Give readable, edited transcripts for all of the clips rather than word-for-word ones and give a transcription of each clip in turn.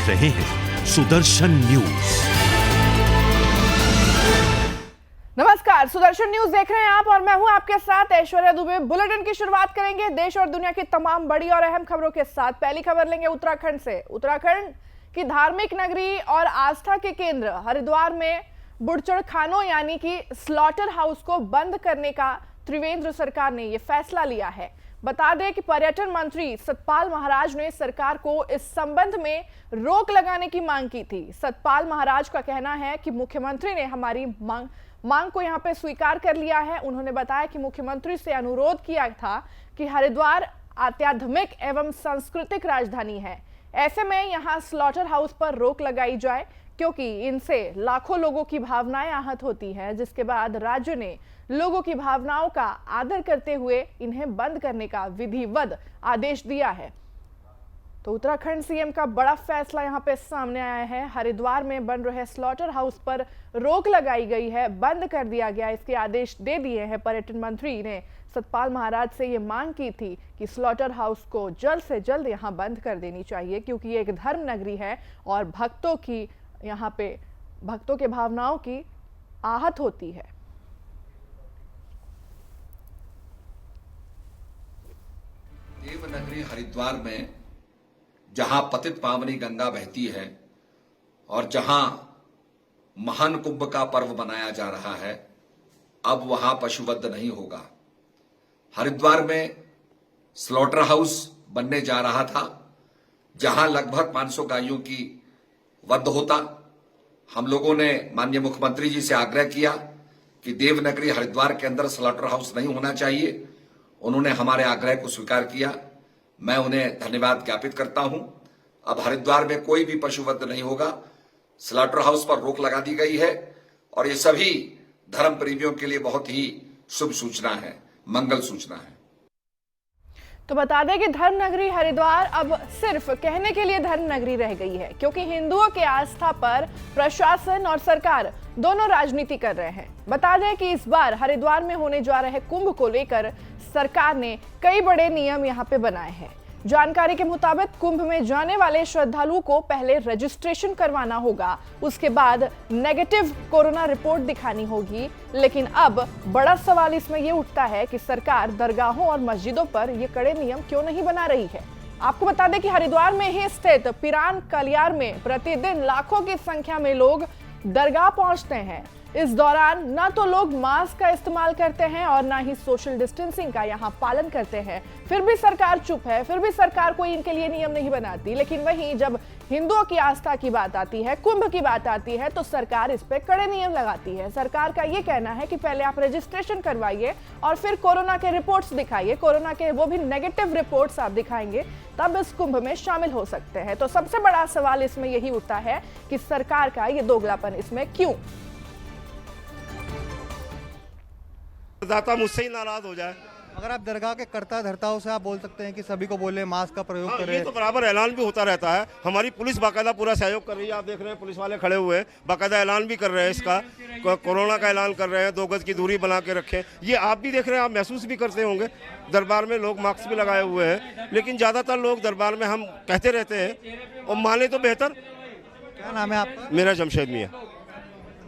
रहे हैं सुदर्शन न्यूज। नमस्कार, सुदर्शन न्यूज देख रहे हैं आप और मैं हूं आपके साथ ऐश्वर्या दुबे। बुलेटिन की शुरुआत करेंगे देश और दुनिया की तमाम बड़ी और अहम खबरों के साथ। पहली खबर लेंगे उत्तराखंड से। उत्तराखंड की धार्मिक नगरी और आस्था के केंद्र हरिद्वार में बुड़चड़खानों यानी कि स्लॉटर हाउस को बंद करने का त्रिवेंद्र सरकार ने यह फैसला लिया है। बता दें कि पर्यटन मंत्री सतपाल महाराज ने सरकार को इस संबंध में रोक लगाने की मांग की थी। सतपाल महाराज का कहना है कि मुख्यमंत्री ने हमारी मांग को यहां पे स्वीकार कर लिया है। उन्होंने बताया कि मुख्यमंत्री से अनुरोध किया था कि हरिद्वार आध्यात्मिक एवं सांस्कृतिक राजधानी है, ऐसे में यहां स्लॉटर हाउस पर रोक लगाई जाए क्योंकि इनसे लाखों लोगों की भावनाएं आहत होती हैं, जिसके बाद राज्य ने लोगों की भावनाओं का आदर करते हुए इन्हें बंद करने का विधिवत आदेश दिया है। तो उत्तराखंड सीएम का बड़ा फैसला यहां पे सामने आया है। हरिद्वार में बन रहे स्लॉटर हाउस पर रोक लगाई गई है, बंद कर दिया गया, इसके आदेश दे दिए हैं। पर्यटन मंत्री ने सतपाल महाराज से ये मांग की थी कि स्लॉटर हाउस को जल्द से जल्द यहां बंद कर देनी चाहिए क्योंकि ये एक धर्म नगरी है और भक्तों की यहाँ पे भक्तों के भावनाओं की आहत होती है। देवनगरी हरिद्वार में जहां पतित पावनी गंगा बहती है और जहां महान कुंभ का पर्व मनाया जा रहा है, अब वहां पशुवध नहीं होगा। हरिद्वार में स्लॉटर हाउस बनने जा रहा था जहां लगभग 500 गायों की वध होता। हम लोगों ने माननीय मुख्यमंत्री जी से आग्रह किया कि देवनगरी हरिद्वार के अंदर स्लॉटर हाउस नहीं होना चाहिए। उन्होंने हमारे आग्रह को स्वीकार किया, मैं उन्हें धन्यवाद ज्ञापित करता हूं। अब हरिद्वार में कोई भी पशुवध नहीं होगा, स्लॉटर हाउस पर रोक लगा दी गई है और ये सभी धर्म प्रेमियों के लिए बहुत ही शुभ सूचना है, मंगल सूचना है। तो बता दें कि धर्म नगरी हरिद्वार अब सिर्फ कहने के लिए धर्म नगरी रह गई है क्योंकि हिंदुओं के आस्था पर प्रशासन और सरकार दोनों राजनीति कर रहे हैं। बता दें कि इस बार हरिद्वार में होने जा रहे कुंभ को लेकर सरकार ने कई बड़े नियम यहां पे बनाए हैं। जानकारी के मुताबिक कुंभ में जाने वाले श्रद्धालुओं को पहले रजिस्ट्रेशन करवाना होगा, उसके बाद नेगेटिव कोरोना रिपोर्ट दिखानी होगी। लेकिन अब बड़ा सवाल इसमें यह उठता है कि सरकार दरगाहों और मस्जिदों पर ये कड़े नियम क्यों नहीं बना रही है। आपको बता दें कि हरिद्वार में ही स्थित पिरान कलियार में प्रतिदिन लाखों की संख्या में लोग दरगाह पहुंचते हैं। इस दौरान न तो लोग मास्क का इस्तेमाल करते हैं और ना ही सोशल डिस्टेंसिंग का यहाँ पालन करते हैं। फिर भी सरकार चुप है, फिर भी सरकार कोई इनके लिए नियम नहीं बनाती। लेकिन वहीं जब हिंदुओं की आस्था की बात आती है, कुंभ की बात आती है, तो सरकार इस पे कड़े नियम लगाती है। सरकार का ये कहना है कि पहले आप रजिस्ट्रेशन करवाइए और फिर कोरोना के रिपोर्ट्स दिखाइए, कोरोना के वो भी नेगेटिव रिपोर्ट्स आप दिखाएंगे तब इस कुंभ में शामिल हो सकते हैं। तो सबसे बड़ा सवाल इसमें यही उठता है कि सरकार का ये दोगलापन इसमें क्यों। दाता मुझसे ही नाराज हो जाए। अगर आप दरगाह के कर्ता धर्ताओं से आप बोल सकते हैं कि सभी को बोले मास्क का प्रयोग करें। ये तो बराबर ऐलान भी होता रहता है। हमारी पुलिस बाकायदा पूरा सहयोग कर रही है। आप देख रहे हैं पुलिस वाले खड़े हुए हैं, बाकायदा ऐलान भी कर रहे हैं, इसका कोरोना का ऐलान कर रहे हैं, 2 गज की दूरी बना के रखें। ये आप भी देख रहे हैं, आप महसूस भी करते होंगे। दरबार में लोग मास्क भी लगाए हुए हैं, लेकिन ज्यादातर लोग दरबार में हम कहते रहते हैं और माने तो बेहतर। क्या नाम है आपका? मेरा जमशेद मियां।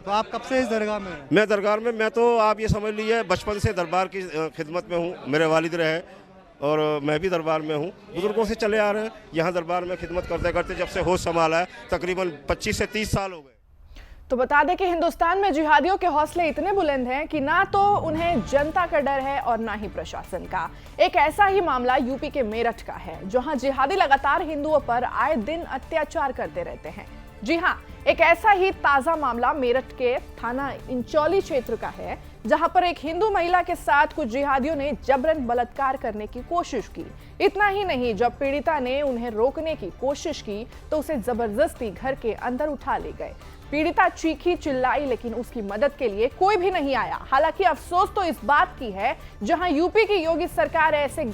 तो आप कब से इस दरगाह में हैं? मैं दरगाह में, मैं तो आप ये समझ लीजिए बचपन से दरबार की खिदमत में हूँ। मेरे वालिद रहे और मैं भी दरबार में हूँ, बुजुर्गों से चले आ रहे हैं। यहाँ दरबार में खिदमत करते करते जब से होश संभाला है तकरीबन 25 से 30 साल हो गए। तो बता दें कि हिंदुस्तान में जिहादियों के हौसले इतने बुलंद हैं कि ना तो उन्हें जनता का डर है और ना ही प्रशासन का। एक ऐसा ही मामला यूपी के मेरठ का है, जहां जिहादी लगातार हिंदुओं पर आए दिन अत्याचार करते रहते हैं। जी हां, एक ऐसा ही ताजा मामला मेरठ के थाना इंचौली क्षेत्र का है, जहां पर एक हिंदू महिला के साथ कुछ जिहादियों ने जबरन बलात्कार करने की कोशिश की। इतना ही नहीं, जब पीड़िता ने उन्हें रोकने की कोशिश की तो उसे जबरदस्ती घर के अंदर उठा ले गए। पीड़िता चीखी चिल्लाई लेकिन उसकी मदद के लिए कोई भी नहीं आया। हालांकि अफसोस तो इस बात की है, जहां यूपी की योगी सरकार ऐसे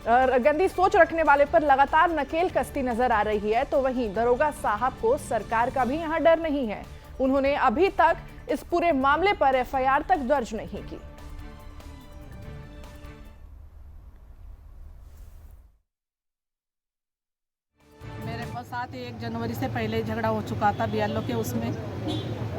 गंदी सोच रखने वाले पर लगातार नकेल कसती नजर आ रही है, तो वहीं दरोगा साहब को सरकार का भी यहां डर नहीं है। उन्होंने अभी तक इस पूरे मामले पर एफआईआर तक दर्ज नहीं की। मेरे साथ बात है 1 जनवरी से पहले ही झगड़ा हो चुका था BLO के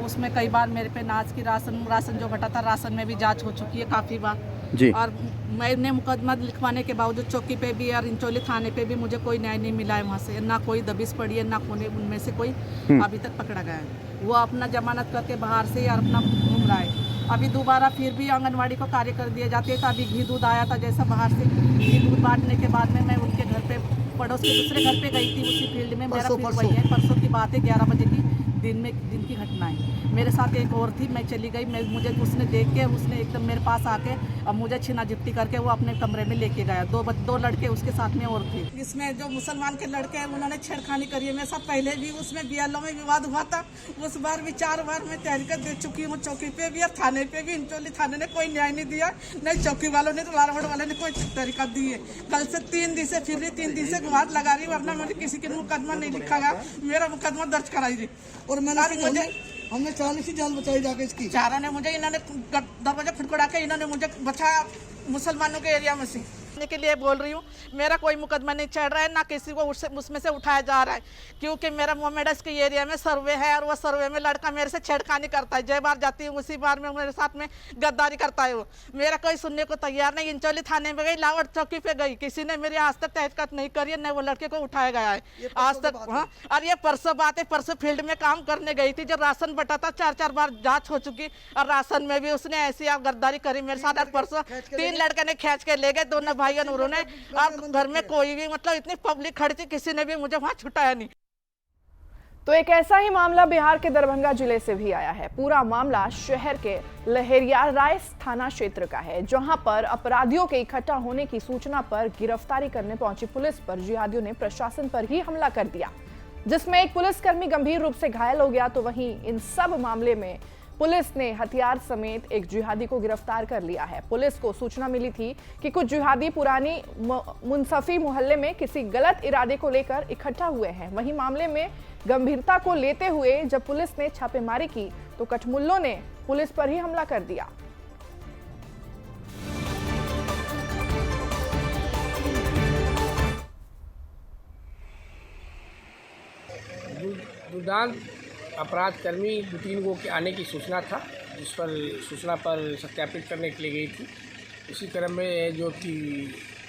उसमें कई बार मेरे पे अनाज की राशन जो घटा था, राशन में भी जांच हो चुकी है काफ़ी बार जी। और मैंने मुकदमा लिखवाने के बावजूद चौकी पे भी और इंचोली थाने पे भी मुझे कोई न्याय नहीं मिला है। वहाँ से ना कोई दबिश पड़ी है, ना कोई उनमें से कोई अभी तक पकड़ा गया है। वो अपना जमानत करके बाहर से और अपना घूम रहा है। अभी दोबारा फिर भी आंगनवाड़ी को कार्य कर दिए जाते हैं। तो अभी घी दूध आया था, जैसा बाहर से घी दूध बांटने के बाद में मैं उनके घर पे पड़ोस के दूसरे घर पे गई थी, उसी फील्ड में मेरा फिर वही है। परसों की बात है, 11 बजे की दिन की घटना है। मेरे साथ एक और थी, मैं चली गई, मुझे उसने देख के उसने एकदम मेरे पास आके अब मुझे छीना झपटी करके वो अपने कमरे में लेके गया। दो लड़के उसके साथ में और थे। इसमें जो मुसलमान के लड़के हैं उन्होंने छेड़खानी करी है। मेरे साथ पहले भी उसमें BLO में विवाद हुआ था। उस बार भी 4 बार मैं तहरीर दे चुकी हूँ, चौकी पे भी और थाने पे भी। इंचोली थाने ने कोई न्याय नहीं दिया, नहीं चौकी वालों ने, तो लारावड़ वाले ने कोई तरीका दी है। कल से 3 दिन से फिर भी 3 दिन से गुहार लगा रही, वरना मुझे किसी के मुकदमा नहीं लिखा गया, मेरा मुकदमा दर्ज कराई रही। और मैंने हमने 40 ही जान बचाई जाके इसकी। चारों ने मुझे, इन्होंने दरवाजा खटखटा के इन्होंने मुझे बचाया मुसलमानों के एरिया में से के लिए बोल रही हूँ। मेरा कोई मुकदमा नहीं चढ़ रहा है, ना किसी को उसमें से उठाया जा रहा है, क्योंकि मेरा मोमेडस के एरिया में सर्वे है और वो सर्वे में लड़का मेरे से छेड़खानी करता है। जय बार जाती हूँ उसी बार में मेरे साथ में गद्दारी करता है। वो मेरा कोई सुनने को तैयार नहीं। इंचोली थाने में गई, लावड़ चौकी पे गई, किसी ने मेरी आज तक तहकीकात नहीं करी है, न वो लड़के को उठाया गया है आज तक। हाँ, और ये परसों बात है, परसों फील्ड में काम करने गई थी, जब राशन बटा था 4 बार जांच हो चुकी और राशन में भी उसने ऐसी गद्दारी करी मेरे साथ। और परसों 3 लड़के ने खींच के ले गए, दोनों भाई उन्होंने, और घर में कोई भी, मतलब इतनी पब्लिक खड़ी थी, किसी ने भी मुझे वहां छुटाया नहीं। तो एक ऐसा ही मामला बिहार के दरभंगा जिले से भी आया है। पूरा मामला शहर के लहेरियाराय थाना क्षेत्र का है, जहां पर अपराधियों के इकट्ठा होने की सूचना पर गिरफ्तारी करने पहुंची पुलिस पर जिहादियों ने प्रशासन पर ही हमला कर दिया, जिसमें एक पुलिसकर्मी गंभीर रूप से घायल हो गया। तो वहीं इन सब मामले में पुलिस ने हथियार समेत एक जिहादी को गिरफ्तार कर लिया है। पुलिस को सूचना मिली थी कि कुछ जिहादी पुरानी मुनसफी मोहल्ले में किसी गलत इरादे को लेकर इकट्ठा हुए हैं। वहीं मामले में गंभीरता को लेते हुए जब पुलिस ने छापेमारी की तो कठमुल्लों ने पुलिस पर ही हमला कर दिया। दुर्दांत अपराध कर्मी 2-3 को के आने की सूचना था, जिस पर सूचना पर सत्यापित करने के लिए गई थी। इसी क्रम में जो कि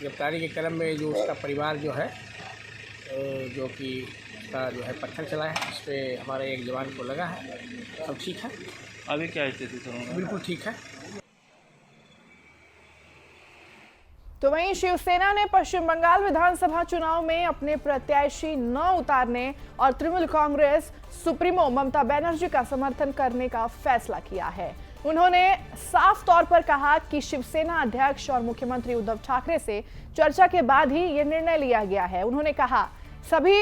गिरफ्तारी के क्रम में जो उसका परिवार जो है, जो कि उसका जो है पत्थर चला है, इस पर हमारे एक जवान को लगा है। सब ठीक है। अभी क्या स्थिति सर? बिल्कुल ठीक है। तो वहीं शिवसेना ने पश्चिम बंगाल विधानसभा चुनाव में अपने प्रत्याशी न उतारने और तृणमूल कांग्रेस सुप्रीमो ममता बनर्जी का समर्थन करने का फैसला किया है। उन्होंने साफ तौर पर कहा कि शिवसेना अध्यक्ष और मुख्यमंत्री उद्धव ठाकरे से चर्चा के बाद ही यह निर्णय लिया गया है। उन्होंने कहा, सभी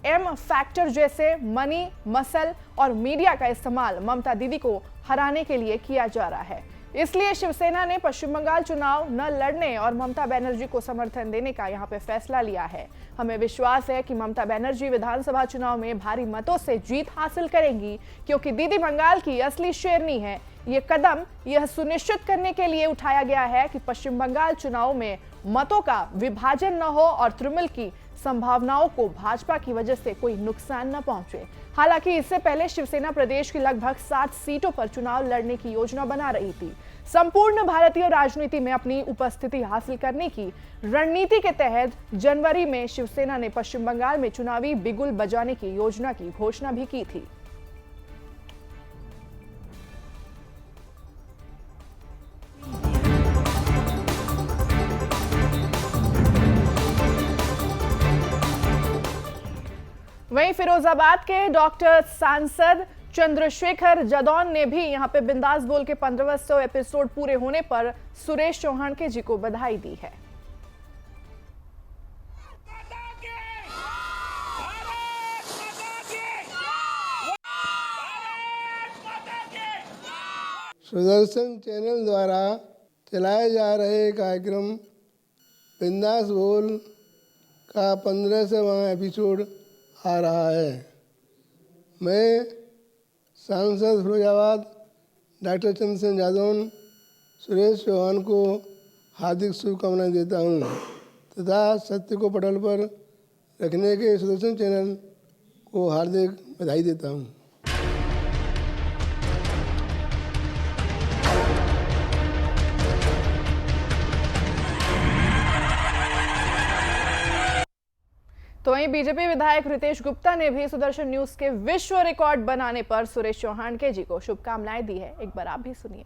एम फैक्टर जैसे मनी, मसल और मीडिया का इस्तेमाल ममता दीदी को हराने के लिए किया जा रहा है, इसलिए शिवसेना ने पश्चिम बंगाल चुनाव न लड़ने और ममता बनर्जी को समर्थन देने का यहां पे फैसला लिया है। हमें विश्वास है कि ममता बनर्जी विधानसभा चुनाव में भारी मतों से जीत हासिल करेंगी, क्योंकि दीदी बंगाल की असली शेरनी है। ये कदम यह सुनिश्चित करने के लिए उठाया गया है कि पश्चिम बंगाल चुनाव में मतों का विभाजन न हो और तृणमूल की संभावनाओं को भाजपा की वजह से कोई नुकसान न पहुंचे। हालांकि इससे पहले शिवसेना प्रदेश की लगभग 60 सीटों पर चुनाव लड़ने की योजना बना रही थी। संपूर्ण भारतीय राजनीति में अपनी उपस्थिति हासिल करने की रणनीति के तहत जनवरी में शिवसेना ने पश्चिम बंगाल में चुनावी बिगुल बजाने की योजना की घोषणा भी की थी। वहीं फिरोजाबाद के डॉक्टर सांसद चंद्रशेखर जदौन ने भी यहां पे बिंदास बोल के 1500 एपिसोड पूरे होने पर सुरेश चौहान के जी को बधाई दी है। सुदर्शन चैनल द्वारा चलाए जा रहे कार्यक्रम बिंदास बोल का 15वां एपिसोड आ रहा है। मैं सांसद फिरोजाबाद डॉक्टर चंद्रशेखर जदौन सुरेश चौहान को हार्दिक शुभकामनाएं देता हूं तथा सत्य को पटल पर रखने के सुदर्शन चैनल को हार्दिक बधाई देता हूँ। तो वहीं बीजेपी विधायक रितेश गुप्ता ने भी सुदर्शन न्यूज के विश्व रिकॉर्ड बनाने पर सुरेश चौहान के जी को शुभकामनाएं दी है। एक बार आप भी सुनिए।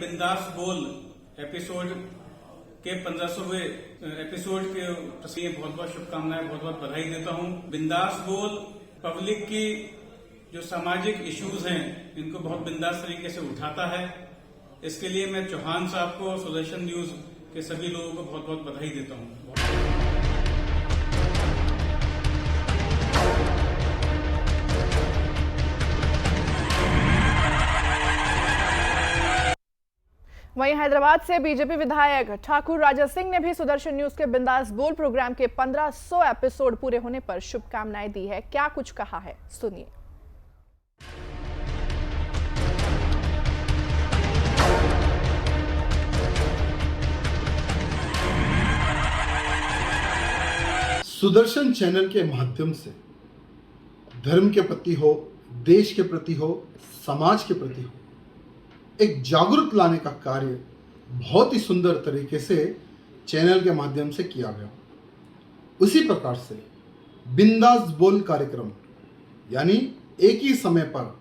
बिंदास बोल एपिसोड के 1500वें एपिसोड के लिए बहुत बहुत शुभकामनाएं, बहुत बहुत बधाई देता हूं। बिंदास बोल पब्लिक की जो सामाजिक इश्यूज हैं इनको बहुत बिंदास तरीके से उठाता है। इसके लिए मैं चौहान साहब को, सुदर्शन न्यूज के सभी लोगों को बहुत बहुत बधाई देता हूं। वहीं हैदराबाद से बीजेपी विधायक ठाकुर राजा सिंह ने भी सुदर्शन न्यूज के बिंदास बोल प्रोग्राम के 1500 एपिसोड पूरे होने पर शुभकामनाएं दी है। क्या कुछ कहा है, सुनिए। सुदर्शन चैनल के माध्यम से धर्म के प्रति हो, देश के प्रति हो, समाज के प्रति हो, एक जागरूक लाने का कार्य बहुत ही सुंदर तरीके से चैनल के माध्यम से किया गया। उसी प्रकार से बिंदास बोल कार्यक्रम यानी एक ही समय पर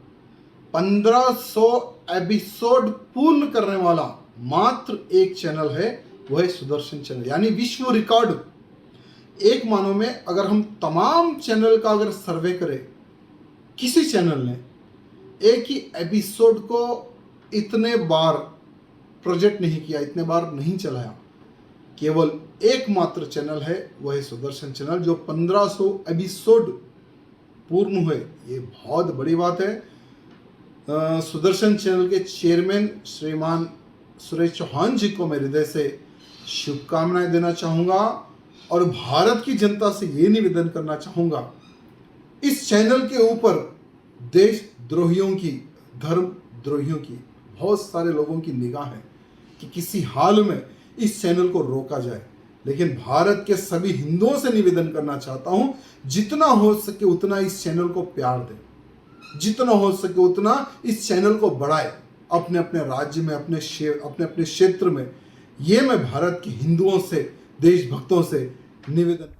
1500 एपिसोड पूर्ण करने वाला मात्र एक चैनल है, वह है सुदर्शन चैनल। यानी विश्व रिकॉर्ड एक मानो में अगर हम तमाम चैनल का अगर सर्वे करें, किसी चैनल ने एक ही एपिसोड को इतने बार प्रोजेक्ट नहीं किया, इतने बार नहीं चलाया। केवल एकमात्र चैनल है, वह है सुदर्शन चैनल, जो 1500 एपिसोड पूर्ण हुए। ये बहुत बड़ी बात है। सुदर्शन चैनल के चेयरमैन श्रीमान सुरेश चौहान जी को मैं हृदय से शुभकामनाएं देना चाहूँगा और भारत की जनता से ये निवेदन करना चाहूँगा, इस चैनल के ऊपर देशद्रोहियों की, धर्म द्रोहियों की, बहुत सारे लोगों की निगाह है कि किसी हाल में इस चैनल को रोका जाए। लेकिन भारत के सभी हिंदुओं से निवेदन करना चाहता हूं, जितना हो सके उतना इस चैनल को प्यार दें, जितना हो सके उतना इस चैनल को बढ़ाए अपने अपने राज्य में, अपने अपने क्षेत्र में। ये मैं भारत के हिंदुओं से, देशभक्तों से निवेदन।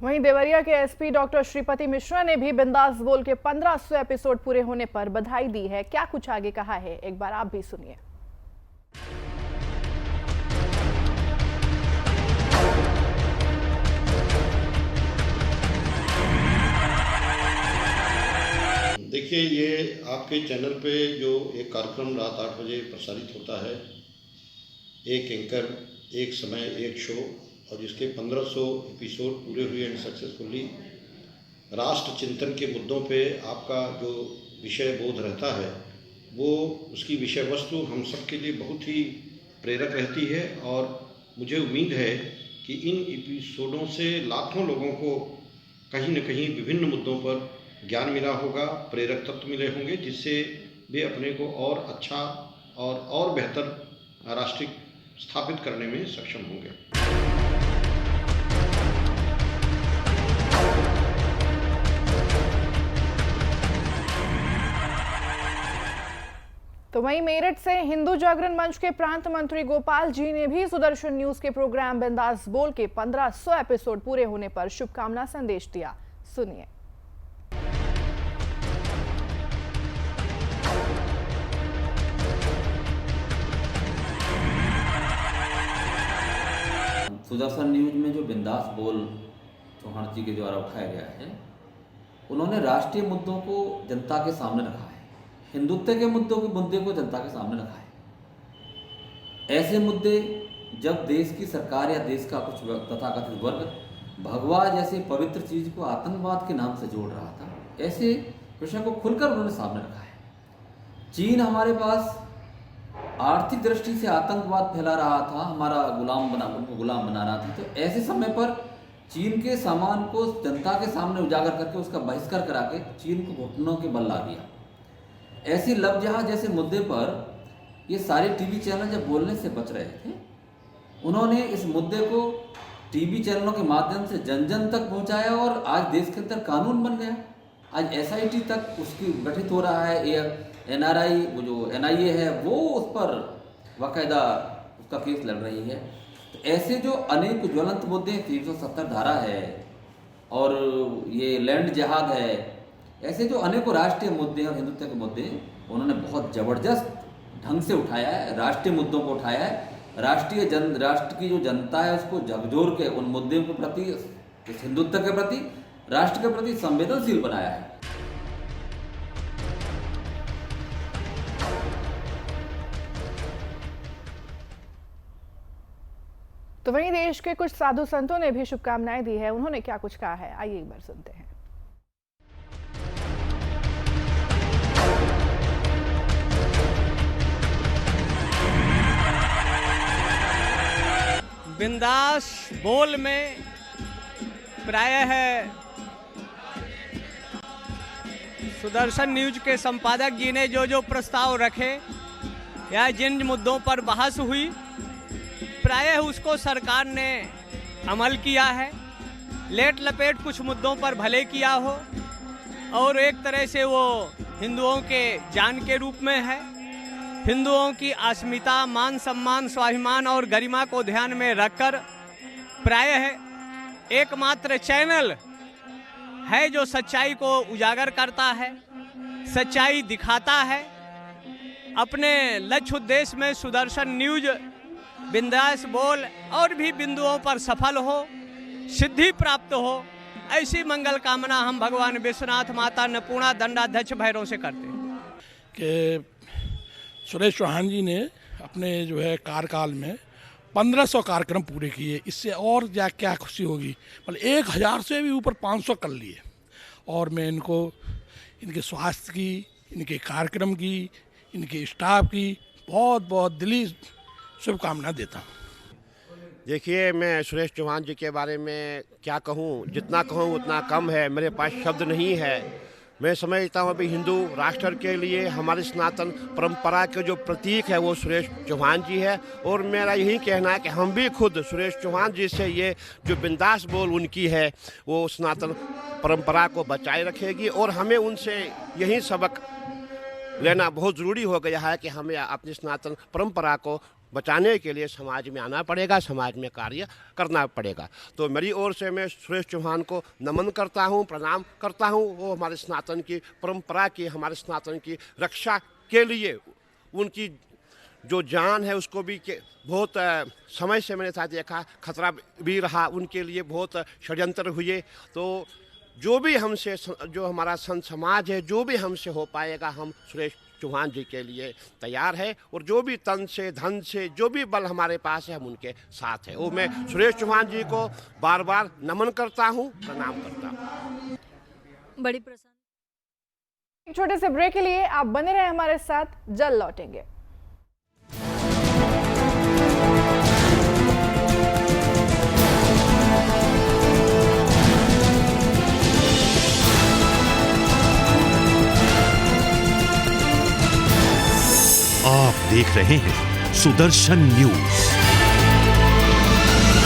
वहीं देवरिया के एसपी डॉक्टर श्रीपति मिश्रा ने भी बिंदास बोल के 1500 एपिसोड पूरे होने पर बधाई दी है। क्या कुछ आगे कहा है, एक बार आप भी सुनिए। देखिए, ये आपके चैनल पे जो एक कार्यक्रम रात 8 बजे प्रसारित होता है, एक एंकर, एक समय, एक शो, और जिसके 1500 एपिसोड पूरे हुए एंड सक्सेसफुली। राष्ट्र चिंतन के मुद्दों पे आपका जो विषय बोध रहता है, वो उसकी विषय वस्तु हम सब के लिए बहुत ही प्रेरक रहती है। और मुझे उम्मीद है कि इन एपिसोडों से लाखों लोगों को कहीं न कहीं विभिन्न मुद्दों पर ज्ञान मिला होगा, प्रेरक तत्व मिले होंगे, जिससे वे अपने को और अच्छा और बेहतर राष्ट्र स्थापित करने में सक्षम होंगे। तो वहीं मेरठ से हिंदू जागरण मंच के प्रांत मंत्री गोपाल जी ने भी सुदर्शन न्यूज के प्रोग्राम बिंदास बोल के 1500 एपिसोड पूरे होने पर शुभकामना संदेश दिया। सुनिए। सुदर्शन न्यूज में जो बिंदास बोल चौहान जी के द्वारा उठाया गया है, उन्होंने राष्ट्रीय मुद्दों को जनता के सामने रखा है, हिंदुत्व के मुद्दे को जनता के सामने रखा है। ऐसे मुद्दे जब देश की सरकार या देश का कुछ तथाकथित वर्ग भगवा जैसे पवित्र चीज को आतंकवाद के नाम से जोड़ रहा था, ऐसे विषय को खुलकर उन्होंने सामने रखा है। चीन हमारे पास आर्थिक दृष्टि से आतंकवाद फैला रहा था, हमारा उनको गुलाम बना रहा था। तो ऐसे समय पर चीन के सामान को जनता के सामने उजागर करके उसका बहिष्कार करा के चीन को घुटनों के बल ला दिया। ऐसी लव जिहाद जैसे मुद्दे पर ये सारे टीवी चैनल जब बोलने से बच रहे थे, उन्होंने इस मुद्दे को टीवी चैनलों के माध्यम से जन जन तक पहुंचाया और आज देश के अंदर कानून बन गया। आज एसआईटी तक उसकी गठित हो रहा है, एनआरआई वो जो एनआईए है वो उस पर बाकायदा उसका केस लड़ रही है। तो ऐसे जो अनेक ज्वलंत मुद्दे, 370 धारा है और ये लैंड जिहाद है, ऐसे जो अनेकों राष्ट्रीय मुद्दे और हिंदुत्व के मुद्दे उन्होंने बहुत ज़बरदस्त ढंग से उठाया है, राष्ट्रीय मुद्दों को उठाया है। राष्ट्र की जो जनता है उसको झकझोर के उन मुद्दों के प्रति, इस हिंदुत्व के प्रति, राष्ट्र के प्रति संवेदनशील बनाया है। तो वहीं देश के कुछ साधु संतों ने भी शुभकामनाएं दी है। उन्होंने क्या कुछ कहा है, आइए एक बार सुनते हैं। बिंदास बोल में प्रायः सुदर्शन न्यूज के संपादक जी ने जो प्रस्ताव रखे या जिन मुद्दों पर बहस हुई, प्रायः उसको सरकार ने अमल किया है। लेट लपेट कुछ मुद्दों पर भले किया हो और एक तरह से वो हिंदुओं के जान के रूप में है। हिंदुओं की अस्मिता, मान सम्मान, स्वाभिमान और गरिमा को ध्यान में रखकर प्रायः एकमात्र चैनल है जो सच्चाई को उजागर करता है, सच्चाई दिखाता है। अपने लक्ष्य उद्देश्य में सुदर्शन न्यूज बिंदास बोल और भी बिंदुओं पर सफल हो, सिद्धि प्राप्त हो, ऐसी मंगल कामना हम भगवान विश्वनाथ, माता अन्नपूर्णा, दंडाध्यक्ष भैरव से करते हैं कि सुरेश चौहान जी ने अपने जो है कार्यकाल में 1500 कार्यक्रम पूरे किए। इससे और क्या खुशी होगी, मतलब 1000 से भी ऊपर 500 कर लिए। और मैं इनको, इनके स्वास्थ्य की, इनके कार्यक्रम की, इनके स्टाफ की बहुत बहुत दिली शुभकामना देता हूँ। देखिए, मैं सुरेश चौहान जी के बारे में क्या कहूँ, जितना कहूँ उतना कम है, मेरे पास शब्द नहीं है। मैं समझता हूँ अभी हिंदू राष्ट्र के लिए हमारी सनातन परंपरा के जो प्रतीक है वो सुरेश चौहान जी है। और मेरा यही कहना है कि हम भी खुद सुरेश चौहान जी से ये जो बिंदास बोल उनकी है वो सनातन परंपरा को बचाए रखेगी। और हमें उनसे यही सबक लेना बहुत ज़रूरी हो गया है कि हमें अपनी सनातन परंपरा को बचाने के लिए समाज में आना पड़ेगा, समाज में कार्य करना पड़ेगा। तो मेरी ओर से मैं सुरेश चौहान को नमन करता हूँ, प्रणाम करता हूँ। वो हमारे सनातन की परंपरा की, हमारे सनातन की रक्षा के लिए उनकी जो जान है उसको भी बहुत समय से मैंने साथ देखा खतरा भी रहा, उनके लिए बहुत षड्यंत्र हुए। तो जो भी हमसे, जो हमारा संत समाज है, जो भी हमसे हो पाएगा हम सुरेश चौहान जी के लिए तैयार है। और जो भी तन से, धन से, जो भी बल हमारे पास है हम उनके साथ हैं। वो मैं सुरेश चौहान जी को बार बार नमन करता हूँ, प्रणाम करता हूँ। बड़ी प्रसन्न। एक छोटे से ब्रेक के लिए आप बने रहे हमारे साथ, जल्द लौटेंगे। आप देख रहे हैं सुदर्शन न्यूज।